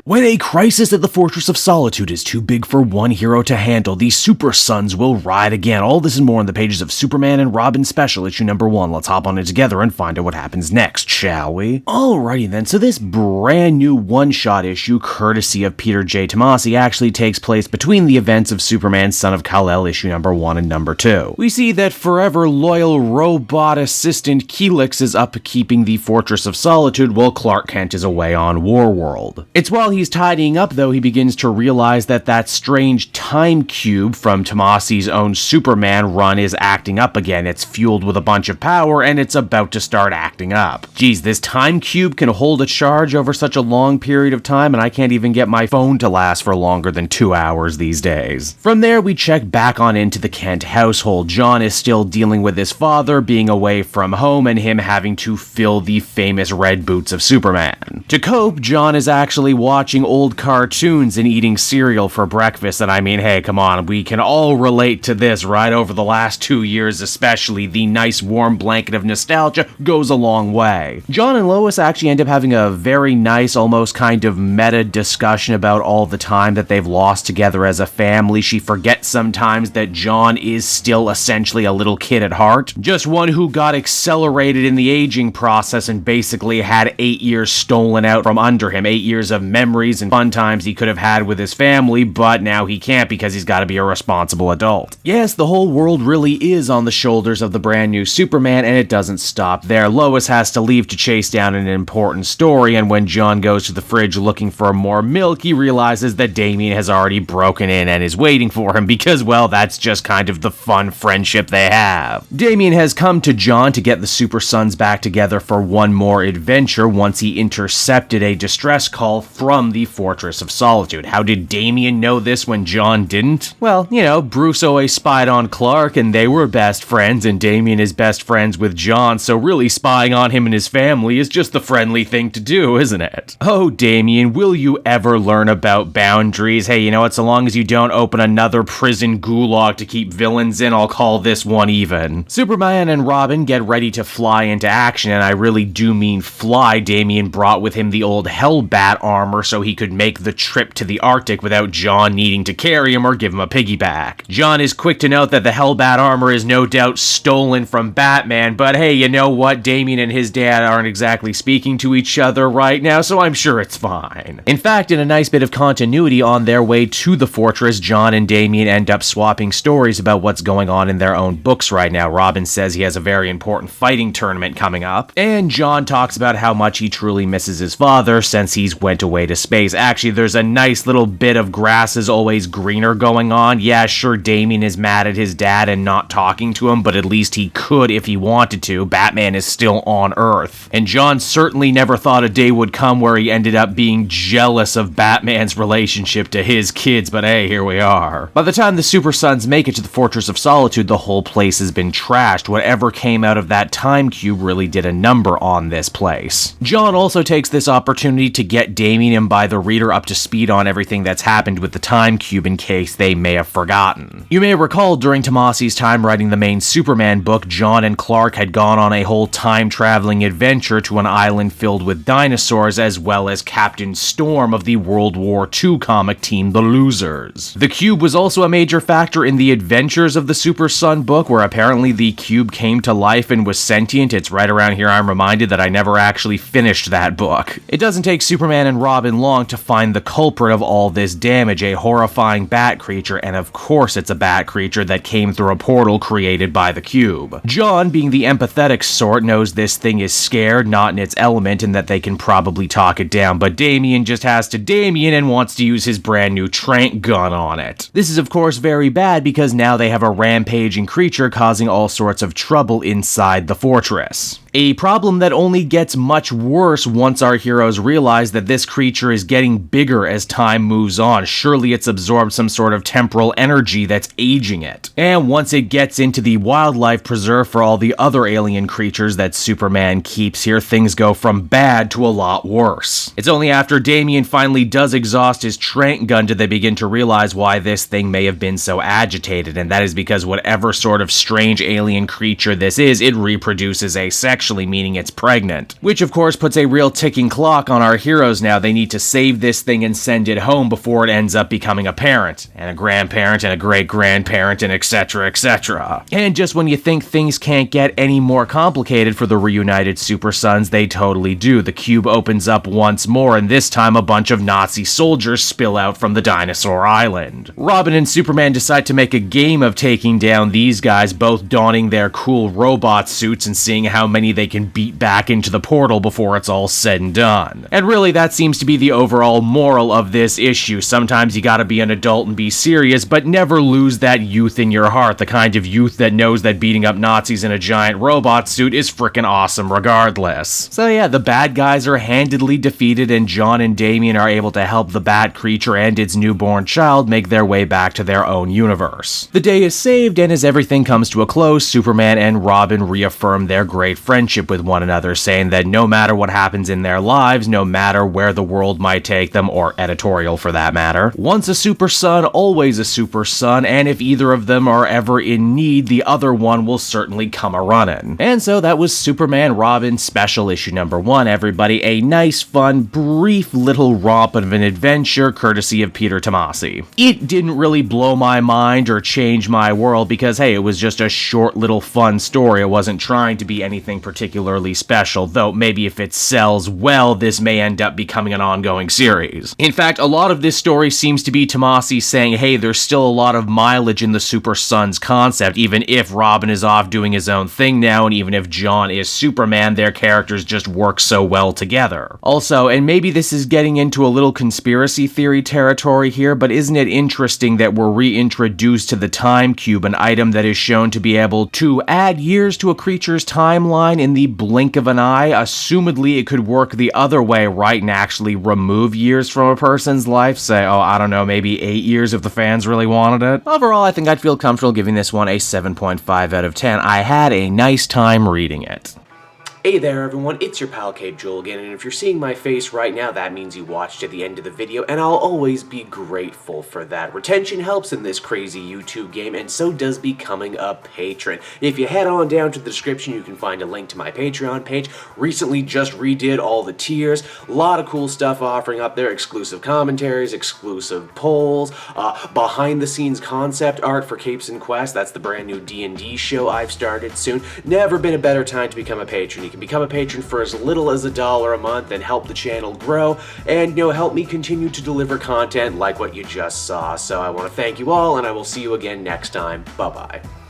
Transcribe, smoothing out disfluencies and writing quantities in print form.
When a crisis at the Fortress of Solitude is too big for one hero to handle, the Super Sons will ride again. All this and more in the pages of Superman and Robin Special, issue number 1. Let's hop on it together and find out what happens next, shall we? Alrighty then, so this brand new one-shot issue, courtesy of Peter J. Tomasi, actually takes place between the events of Superman Son of Kal-El, issue number 1 and number 2. We see that forever loyal robot assistant Helix is upkeeping the Fortress of Solitude while Clark Kent is away on Warworld. It's while he's tidying up, though, he begins to realize that strange time cube from Tomasi's own Superman run is acting up again. It's fueled with a bunch of power, and it's about to start acting up. Geez, this time cube can hold a charge over such a long period of time, and I can't even get my phone to last for longer than 2 hours these days. From there, we check back on into the Kent household. Jon is still dealing with his father being away from home and him having to fill the famous red boots of Superman. To cope, Jon is actually watching old cartoons and eating cereal for breakfast, and I mean, hey, come on, we can all relate to this, right? Over the last 2 years especially, the nice warm blanket of nostalgia goes a long way. Jon and Lois actually end up having a very nice, almost kind of meta discussion about all the time that they've lost together as a family. She forgets sometimes that Jon is still essentially a little kid at heart, just one who got accelerated in the aging process and basically had 8 years stolen out from under him, 8 years of memories and fun times he could have had with his family, but now he can't because he's got to be a responsible adult. Yes, the whole world really is on the shoulders of the brand new Superman, and it doesn't stop there. Lois has to leave to chase down an important story, and when Jon goes to the fridge looking for more milk, he realizes that Damian has already broken in and is waiting for him because, well, that's just kind of the fun friendship they have. Damian has come to Jon to get the Super Sons back together for one more adventure once he intercepted a distress call from the Fortress of Solitude. How did Damian know this when Jon didn't? Well, you know, Bruce always spied on Clark and they were best friends, and Damian is best friends with Jon, so really spying on him and his family is just the friendly thing to do, isn't it? Oh, Damian, will you ever learn about boundaries? Hey, you know what, so long as you don't open another prison gulag to keep villains in, I'll call this one even. Superman and Robin get ready to fly into action, and I really do mean fly. Damian brought with him the old Hellbat armor so he could make the trip to the Arctic without Jon needing to carry him or give him a piggyback. Jon is quick to note that the Hellbat armor is no doubt stolen from Batman, but hey, you know what? Damian and his dad aren't exactly speaking to each other right now, so I'm sure it's fine. In fact, in a nice bit of continuity on their way to the fortress, Jon and Damian end up swapping stories about what's going on in their own books right now. Robin says he has a very important fighting tournament coming up, and Jon talks about how much he truly misses his father since he's went away to space. Actually, there's a nice little bit of grass is always greener going on. Yeah, sure, Damian is mad at his dad and not talking to him, but at least he could if he wanted to. Batman is still on Earth. And Jon certainly never thought a day would come where he ended up being jealous of Batman's relationship to his kids, but hey, here we are. By the time the Super Sons make it to the Fortress of Solitude, the whole place has been trashed. Whatever came out of that time cube really did a number on this place. Jon also takes this opportunity to get Damian and by the reader up to speed on everything that's happened with the time cube in case they may have forgotten. You may recall during Tomasi's time writing the main Superman book, Jon and Clark had gone on a whole time-traveling adventure to an island filled with dinosaurs, as well as Captain Storm of the World War II comic team The Losers. The cube was also a major factor in the Adventures of the Super Son book, where apparently the cube came to life and was sentient. It's right around here I'm reminded that I never actually finished that book. It doesn't take Superman and Robin long to find the culprit of all this damage, a horrifying bat creature, and of course it's a bat creature that came through a portal created by the cube. Jon, being the empathetic sort, knows this thing is scared, not in its element, and that they can probably talk it down, but Damian just has to Damian and wants to use his brand new trank gun on it. This is of course very bad because now they have a rampaging creature causing all sorts of trouble inside the fortress. A problem that only gets much worse once our heroes realize that this creature is getting bigger as time moves on. Surely it's absorbed some sort of temporal energy that's aging it. And once it gets into the wildlife preserve for all the other alien creatures that Superman keeps here, things go from bad to a lot worse. It's only after Damian finally does exhaust his trank gun do they begin to realize why this thing may have been so agitated, and that is because whatever sort of strange alien creature this is, it reproduces asexually. actually meaning it's pregnant. Which of course puts a real ticking clock on our heroes now. They need to save this thing and send it home before it ends up becoming a parent, and a grandparent, and a great-grandparent, and etc, etc. And just when you think things can't get any more complicated for the reunited Super Sons, they totally do. The cube opens up once more, and this time a bunch of Nazi soldiers spill out from the dinosaur island. Robin and Superman decide to make a game of taking down these guys, both donning their cool robot suits and seeing how many they can beat back into the portal before it's all said and done. And really, that seems to be the overall moral of this issue. Sometimes you gotta be an adult and be serious, but never lose that youth in your heart, the kind of youth that knows that beating up Nazis in a giant robot suit is frickin' awesome regardless. So yeah, the bad guys are handedly defeated, and Jon and Damian are able to help the bat creature and its newborn child make their way back to their own universe. The day is saved, and as everything comes to a close, Superman and Robin reaffirm their great friendship with one another, saying that no matter what happens in their lives, no matter where the world might take them, or editorial for that matter, once a Super Son, always a Super Son, and if either of them are ever in need, the other one will certainly come a-runnin'. And so that was Superman Robin Special Issue number 1, everybody. A nice, fun, brief little romp of an adventure courtesy of Peter Tomasi. It didn't really blow my mind or change my world because, hey, it was just a short little fun story. It wasn't trying to be anything particularly special, though maybe if it sells well, this may end up becoming an ongoing series. In fact, a lot of this story seems to be Tomasi saying, hey, there's still a lot of mileage in the Super Sons concept, even if Robin is off doing his own thing now, and even if Jon is Superman, their characters just work so well together. Also, and maybe this is getting into a little conspiracy theory territory here, but isn't it interesting that we're reintroduced to the Time Cube, an item that is shown to be able to add years to a creature's timeline in the blink of an eye? Assumedly, it could work the other way, right, and actually remove years from a person's life. Say, oh, I don't know, maybe 8 years if the fans really wanted it. Overall, I think I'd feel comfortable giving this one a 7.5 out of 10. I had a nice time reading it. Hey there everyone, it's your pal Cape Joel again, and if you're seeing my face right now, that means you watched to the end of the video, and I'll always be grateful for that. Retention helps in this crazy YouTube game, and so does becoming a patron. If you head on down to the description, you can find a link to my Patreon page. Recently just redid all the tiers, a lot of cool stuff offering up there, exclusive commentaries, exclusive polls, behind the scenes concept art for Capes and Quests. That's the brand new D&D show I've started soon. Never been a better time to become a patron. You can become a patron for as little as $1 a month and help the channel grow and, help me continue to deliver content like what you just saw. So I want to thank you all, and I will see you again next time. Bye-bye.